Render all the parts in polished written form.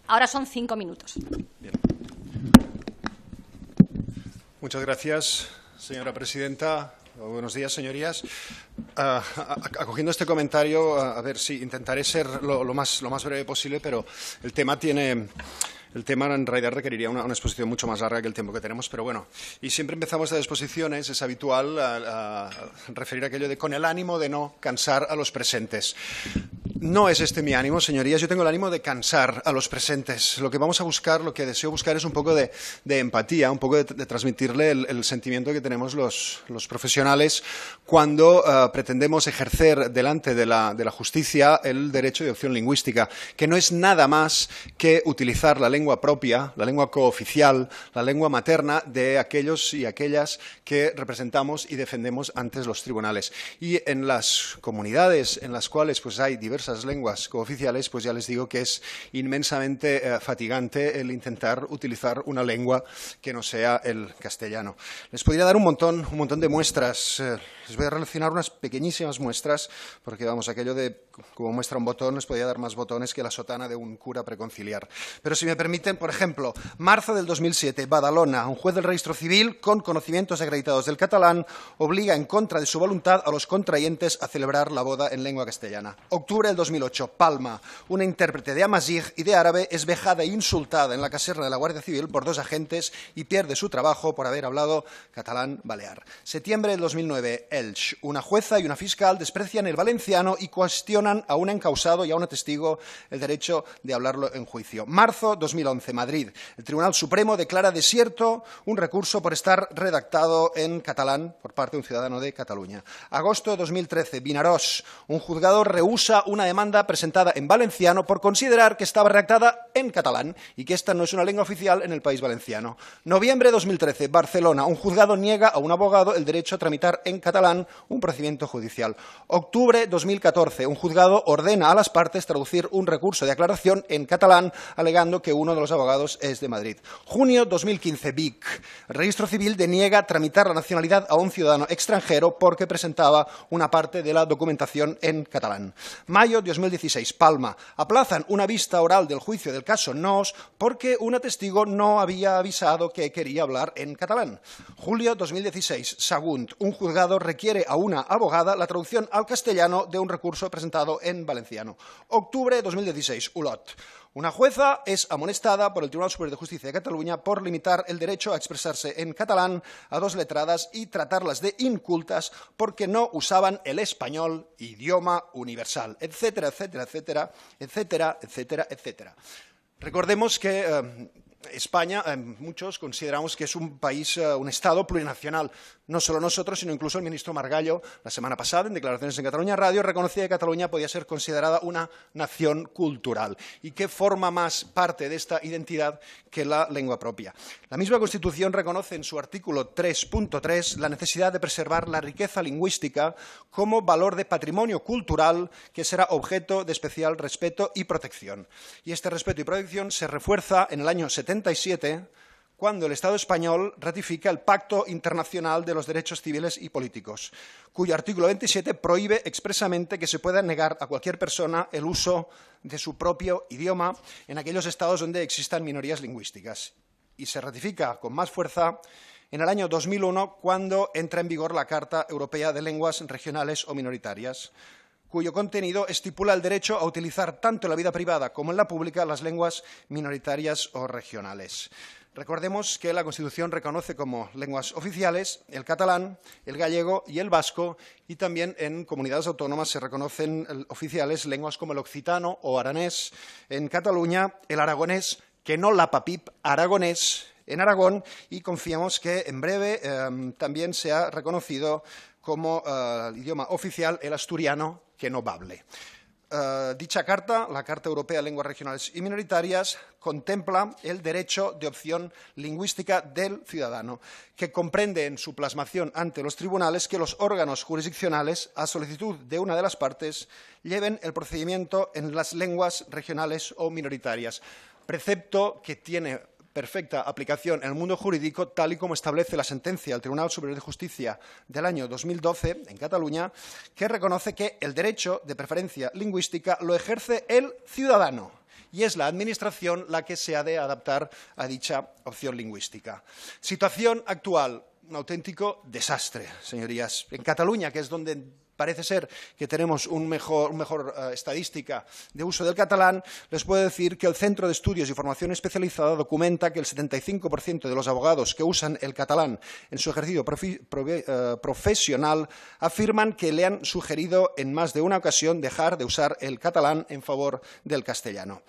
Ahora son 5 minutos. Bien. Muchas gracias, señora presidenta. Buenos días, señorías. Acogiendo este comentario, a ver si intentaré ser lo más breve posible, pero el tema en realidad requeriría una exposición mucho más larga que el tiempo que tenemos, pero bueno. Y siempre empezamos las exposiciones, es habitual a referir aquello de con el ánimo de no cansar a los presentes. No es este mi ánimo, señorías. Yo tengo el ánimo de cansar a los presentes. Lo que vamos a buscar, lo que deseo buscar es un poco de empatía, un poco de transmitirle el sentimiento que tenemos los profesionales cuando pretendemos ejercer delante de la justicia el derecho de opción lingüística, que no es nada más que utilizar la lengua propia, la lengua cooficial, la lengua materna de aquellos y aquellas que representamos y defendemos ante los tribunales. Y en las comunidades en las cuales pues, hay diversas lenguas cooficiales, pues ya les digo que es inmensamente fatigante el intentar utilizar una lengua que no sea el castellano. Les podría dar un montón de muestras. Les voy a relacionar unas pequeñísimas muestras, porque vamos, aquello de como muestra un botón, les podría dar más botones que la sotana de un cura preconciliar. Pero si me permiten, por ejemplo, marzo del 2007, Badalona, un juez del registro civil con conocimientos acreditados del catalán obliga en contra de su voluntad a los contrayentes a celebrar la boda en lengua castellana. Octubre del 2008, Palma, una intérprete de amazigh y de árabe es vejada e insultada en la caserna de la Guardia Civil por 2 agentes y pierde su trabajo por haber hablado catalán balear. Septiembre del 2009, Elx, una jueza y una fiscal desprecian el valenciano y cuestionan a un encausado y a un testigo el derecho de hablarlo en juicio. Marzo 2011, Madrid. El Tribunal Supremo declara desierto un recurso por estar redactado en catalán por parte de un ciudadano de Cataluña. Agosto de 2013, Vinaròs. Un juzgado rehúsa una demanda presentada en valenciano por considerar que estaba redactada en catalán y que esta no es una lengua oficial en el país valenciano. Noviembre de 2013, Barcelona. Un juzgado niega a un abogado el derecho a tramitar en catalán un procedimiento judicial. Octubre de 2014, un juzgado ordena a las partes traducir un recurso de aclaración en catalán, alegando que uno de los abogados es de Madrid. Junio 2015, Vic. El registro civil deniega tramitar la nacionalidad a un ciudadano extranjero porque presentaba una parte de la documentación en catalán. Mayo de 2016, Palma. Aplazan una vista oral del juicio del caso Nos porque un testigo no había avisado que quería hablar en catalán. Julio 2016, Sagunt. Un juzgado requiere a una abogada la traducción al castellano de un recurso presentado en valenciano. Octubre de 2016, Olot. Una jueza es amonestada por el Tribunal Superior de Justicia de Cataluña por limitar el derecho a expresarse en catalán a 2 letradas y tratarlas de incultas porque no usaban el español, idioma universal, etcétera, etcétera, etcétera, etcétera, etcétera, etcétera. Recordemos que España, muchos consideramos que es un país, un Estado plurinacional. No solo nosotros, sino incluso el ministro Margallo, la semana pasada, en declaraciones en Cataluña Radio, reconocía que Cataluña podía ser considerada una nación cultural. ¿Y qué forma más parte de esta identidad que la lengua propia? La misma Constitución reconoce en su artículo 3.3 la necesidad de preservar la riqueza lingüística como valor de patrimonio cultural que será objeto de especial respeto y protección. Y este respeto y protección se refuerza en el año 77, cuando el Estado español ratifica el Pacto Internacional de los Derechos Civiles y Políticos, cuyo artículo 27 prohíbe expresamente que se pueda negar a cualquier persona el uso de su propio idioma en aquellos estados donde existan minorías lingüísticas. Y se ratifica con más fuerza en el año 2001, cuando entra en vigor la Carta Europea de Lenguas Regionales o Minoritarias, cuyo contenido estipula el derecho a utilizar tanto en la vida privada como en la pública las lenguas minoritarias o regionales. Recordemos que la Constitución reconoce como lenguas oficiales el catalán, el gallego y el vasco, y también en comunidades autónomas se reconocen oficiales lenguas como el occitano o aranés en Cataluña, el aragonés, que no la papip, aragonés en Aragón, y confiamos que en breve también se ha reconocido como idioma oficial el asturiano, que no bable. Dicha carta, la Carta Europea de Lenguas Regionales y Minoritarias, contempla el derecho de opción lingüística del ciudadano, que comprende en su plasmación ante los tribunales que los órganos jurisdiccionales, a solicitud de una de las partes, lleven el procedimiento en las lenguas regionales o minoritarias, precepto que tiene perfecta aplicación en el mundo jurídico, tal y como establece la sentencia del Tribunal Superior de Justicia del año 2012 en Cataluña, que reconoce que el derecho de preferencia lingüística lo ejerce el ciudadano y es la Administración la que se ha de adaptar a dicha opción lingüística. Situación actual, un auténtico desastre, señorías. En Cataluña, que es donde parece ser que tenemos una mejor estadística de uso del catalán, les puedo decir que el Centro de Estudios y Formación Especializada documenta que el 75% de los abogados que usan el catalán en su ejercicio profesional afirman que le han sugerido en más de una ocasión dejar de usar el catalán en favor del castellano.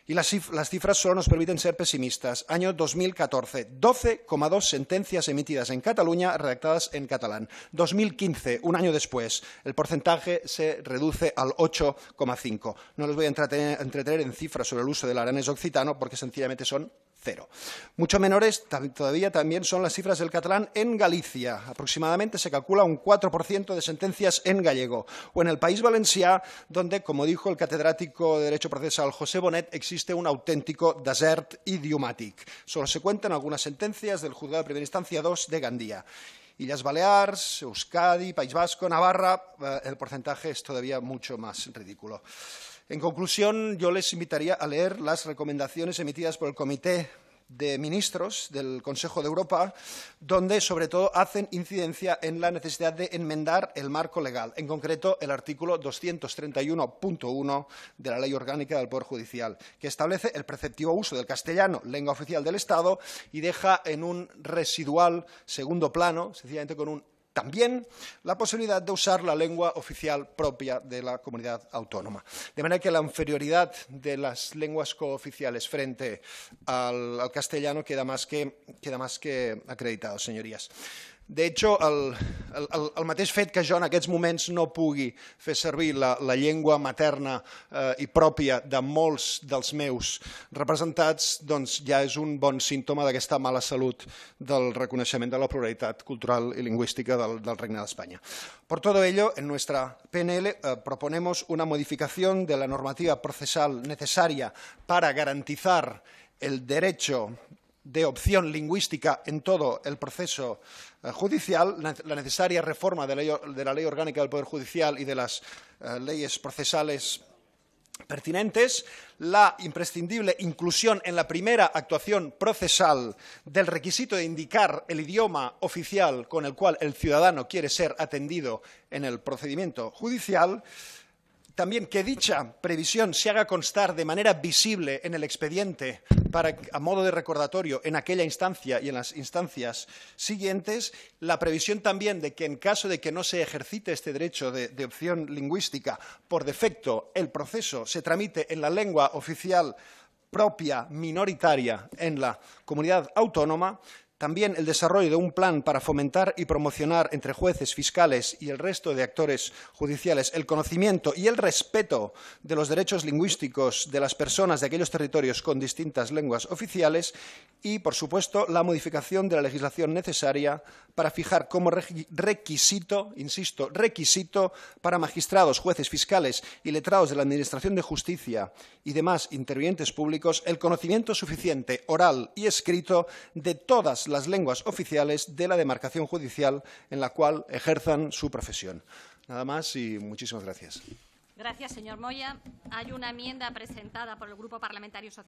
Y las cifras solo nos permiten ser pesimistas. Año 2014, 12,2 sentencias emitidas en Cataluña redactadas en catalán. 2015, un año después, el porcentaje se reduce al 8,5. No les voy a entretener en cifras sobre el uso del aranés occitano porque sencillamente son cero. Mucho menores todavía también son las cifras del catalán en Galicia. Aproximadamente se calcula un 4% de sentencias en gallego. O en el País Valencià, donde, como dijo el catedrático de Derecho Procesal José Bonet, existe un auténtico desert idiomàtic. Solo se cuentan algunas sentencias del Juzgado de Primera Instancia 2 de Gandía. Illes Balears, Euskadi, País Vasco, Navarra, el porcentaje es todavía mucho más ridículo. En conclusión, yo les invitaría a leer las recomendaciones emitidas por el Comité de Ministros del Consejo de Europa, donde sobre todo hacen incidencia en la necesidad de enmendar el marco legal, en concreto el artículo 231.1 de la Ley Orgánica del Poder Judicial, que establece el preceptivo uso del castellano, lengua oficial del Estado, y deja en un residual segundo plano, sencillamente con un también la posibilidad de usar la lengua oficial propia de la comunidad autónoma. De manera que la inferioridad de las lenguas cooficiales frente al castellano queda más que acreditado, señorías. De hecho, el mateix fet que jo en aquests moments no pugui fer servir la llengua materna i pròpia de molts dels meus representats, doncs ja és un bon símptoma d'aquesta mala salut del reconeixement de la pluralitat cultural y lingüística del Regne de España. Por todo ello, en nuestra PNL proponemos una modificación de la normativa procesal necesaria para garantizar el derecho de opción lingüística en todo el proceso judicial, la necesaria reforma de la Ley Orgánica del Poder Judicial y de las leyes procesales pertinentes, la imprescindible inclusión en la primera actuación procesal del requisito de indicar el idioma oficial con el cual el ciudadano quiere ser atendido en el procedimiento judicial. También que dicha previsión se haga constar de manera visible en el expediente a modo de recordatorio en aquella instancia y en las instancias siguientes. La previsión también de que en caso de que no se ejercite este derecho de opción lingüística, por defecto el proceso se tramite en la lengua oficial propia minoritaria en la comunidad autónoma. También el desarrollo de un plan para fomentar y promocionar entre jueces, fiscales y el resto de actores judiciales el conocimiento y el respeto de los derechos lingüísticos de las personas de aquellos territorios con distintas lenguas oficiales y, por supuesto, la modificación de la legislación necesaria para fijar como requisito, insisto, requisito para magistrados, jueces, fiscales y letrados de la Administración de Justicia y demás intervinientes públicos el conocimiento suficiente, oral y escrito de todas las lenguas oficiales de la demarcación judicial en la cual ejerzan su profesión. Nada más y muchísimas gracias. Gracias, señor Moya. Hay una enmienda presentada por el Grupo Parlamentario Socialista.